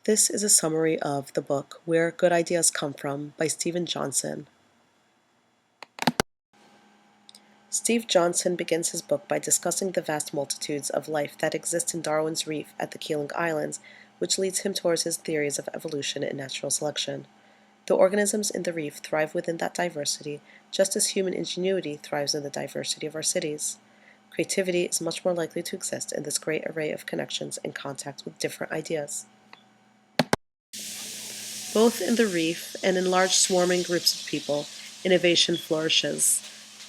This is a summary of the book Where Good Ideas Come From by Steven Johnson. Steve Johnson begins his book by discussing the vast multitudes of life that exist in Darwin's Reef at the Keeling Islands, which leads him towards his theories of evolution and natural selection. The organisms in the reef thrive within that diversity, just as human ingenuity thrives in the diversity of our cities. Creativity is much more likely to exist in this great array of connections and contact with different ideas. Both in the reef and in large swarming groups of people, innovation flourishes.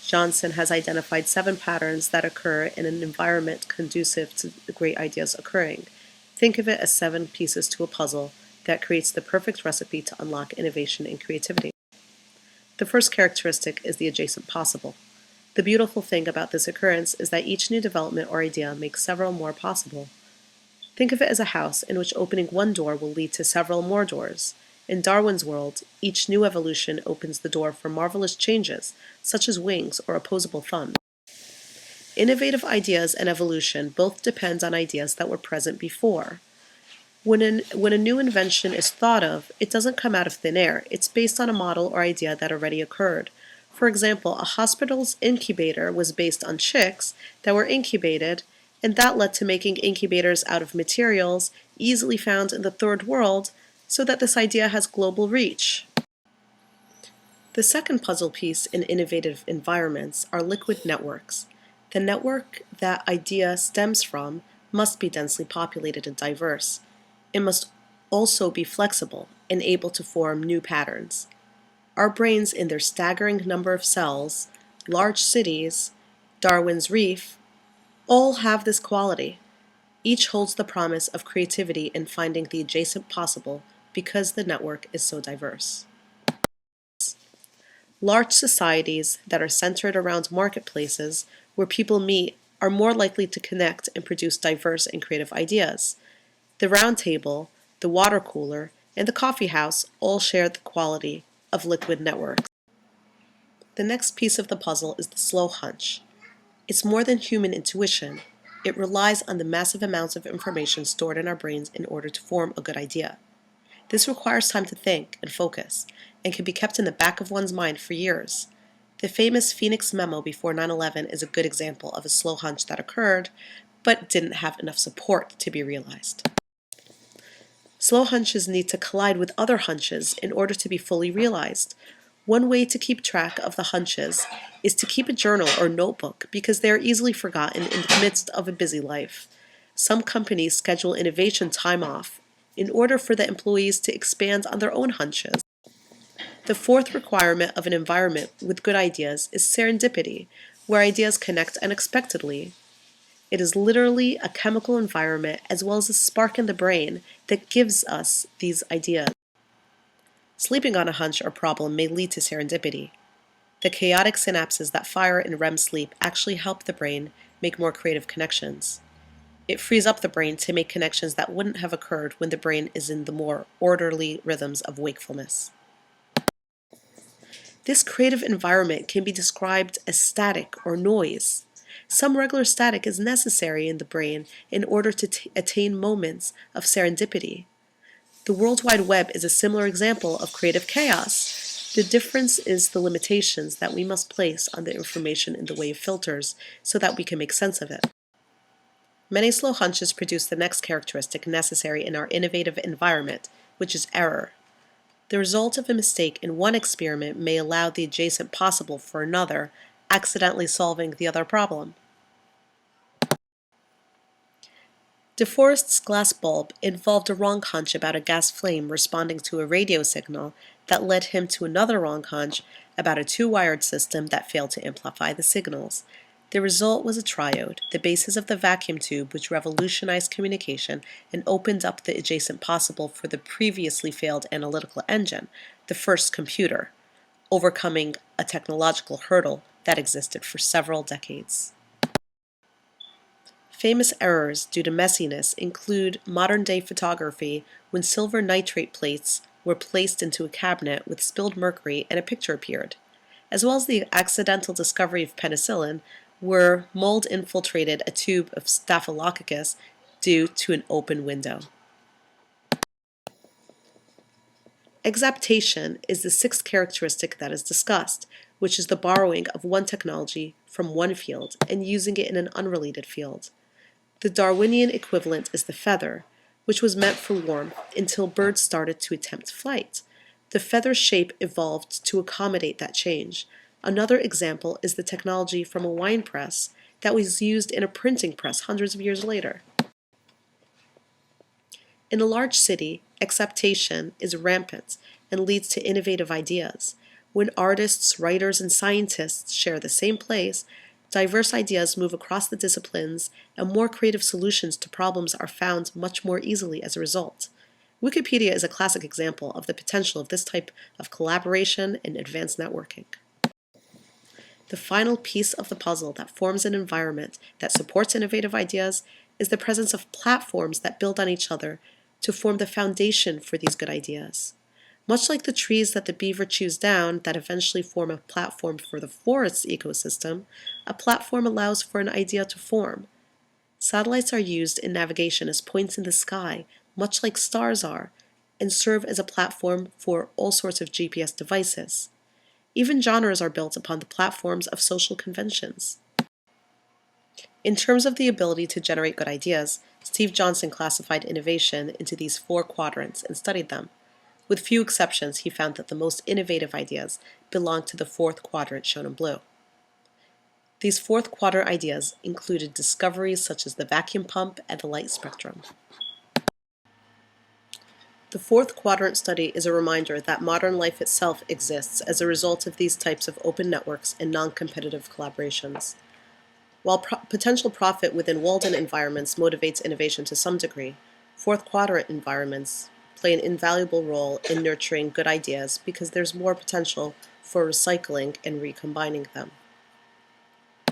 Johnson has identified 7 patterns that occur in an environment conducive to the great ideas occurring. Think of it as 7 pieces to a puzzle that creates the perfect recipe to unlock innovation and creativity. The first characteristic is the adjacent possible. The beautiful thing about this occurrence is that each new development or idea makes several more possible. Think of it as a house in which opening one door will lead to several more doors. In Darwin's world, each new evolution opens the door for marvelous changes, such as wings or opposable thumbs. Innovative ideas and evolution both depend on ideas that were present before. When a new invention is thought of, it doesn't come out of thin air. It's based on a model or idea that already occurred. For example, a hospital's incubator was based on chicks that were incubated, and that led to making incubators out of materials easily found in the third world, so that this idea has global reach. The second puzzle piece in innovative environments are liquid networks. The network that idea stems from must be densely populated and diverse. It must also be flexible and able to form new patterns. Our brains, in their staggering number of cells, large cities, Darwin's Reef, all have this quality. Each holds the promise of creativity in finding the adjacent possible because the network is so diverse. Large societies that are centered around marketplaces where people meet are more likely to connect and produce diverse and creative ideas. The round table, the water cooler, and the coffee house all share the quality of liquid networks. The next piece of the puzzle is the slow hunch. It's more than human intuition. It relies on the massive amounts of information stored in our brains in order to form a good idea. This requires time to think and focus, and can be kept in the back of one's mind for years. The famous Phoenix memo before 9/11 is a good example of a slow hunch that occurred, but didn't have enough support to be realized. Slow hunches need to collide with other hunches in order to be fully realized. One way to keep track of the hunches is to keep a journal or notebook because they are easily forgotten in the midst of a busy life. Some companies schedule innovation time off in order for the employees to expand on their own hunches. The fourth requirement of an environment with good ideas is serendipity, where ideas connect unexpectedly. It is literally a chemical environment as well as a spark in the brain that gives us these ideas. Sleeping on a hunch or problem may lead to serendipity. The chaotic synapses that fire in REM sleep actually help the brain make more creative connections. It frees up the brain to make connections that wouldn't have occurred when the brain is in the more orderly rhythms of wakefulness. This creative environment can be described as static or noise. Some regular static is necessary in the brain in order to attain moments of serendipity. The World Wide Web is a similar example of creative chaos. The difference is the limitations that we must place on the information in the way of filters so that we can make sense of it. Many slow hunches produce the next characteristic necessary in our innovative environment, which is error. The result of a mistake in one experiment may allow the adjacent possible for another, accidentally solving the other problem. DeForest's glass bulb involved a wrong hunch about a gas flame responding to a radio signal that led him to another wrong hunch about a 2-wired system that failed to amplify the signals. The result was a triode, the basis of the vacuum tube, which revolutionized communication and opened up the adjacent possible for the previously failed analytical engine, the first computer, overcoming a technological hurdle that existed for several decades. Famous errors due to messiness include modern-day photography when silver nitrate plates were placed into a cabinet with spilled mercury and a picture appeared, as well as the accidental discovery of penicillin where mold infiltrated a tube of staphylococcus due to an open window. Exaptation is the sixth characteristic that is discussed, which is the borrowing of one technology from one field and using it in an unrelated field. The Darwinian equivalent is the feather, which was meant for warmth until birds started to attempt flight. The feather's shape evolved to accommodate that change. Another example is the technology from a wine press that was used in a printing press hundreds of years later. In a large city, exaptation is rampant and leads to innovative ideas. When artists, writers, and scientists share the same place, diverse ideas move across the disciplines, and more creative solutions to problems are found much more easily as a result. Wikipedia is a classic example of the potential of this type of collaboration and advanced networking. The final piece of the puzzle that forms an environment that supports innovative ideas is the presence of platforms that build on each other to form the foundation for these good ideas. Much like the trees that the beaver chews down that eventually form a platform for the forest's ecosystem, a platform allows for an idea to form. Satellites are used in navigation as points in the sky, much like stars are, and serve as a platform for all sorts of GPS devices. Even genres are built upon the platforms of social conventions. In terms of the ability to generate good ideas, Steve Johnson classified innovation into these 4 quadrants and studied them. With few exceptions, he found that the most innovative ideas belonged to the 4th quadrant shown in blue. These 4th quadrant ideas included discoveries such as the vacuum pump and the light spectrum. The 4th quadrant study is a reminder that modern life itself exists as a result of these types of open networks and non-competitive collaborations. While potential profit within walled-in environments motivates innovation to some degree, 4th quadrant environments play an invaluable role in nurturing good ideas because there's more potential for recycling and recombining them.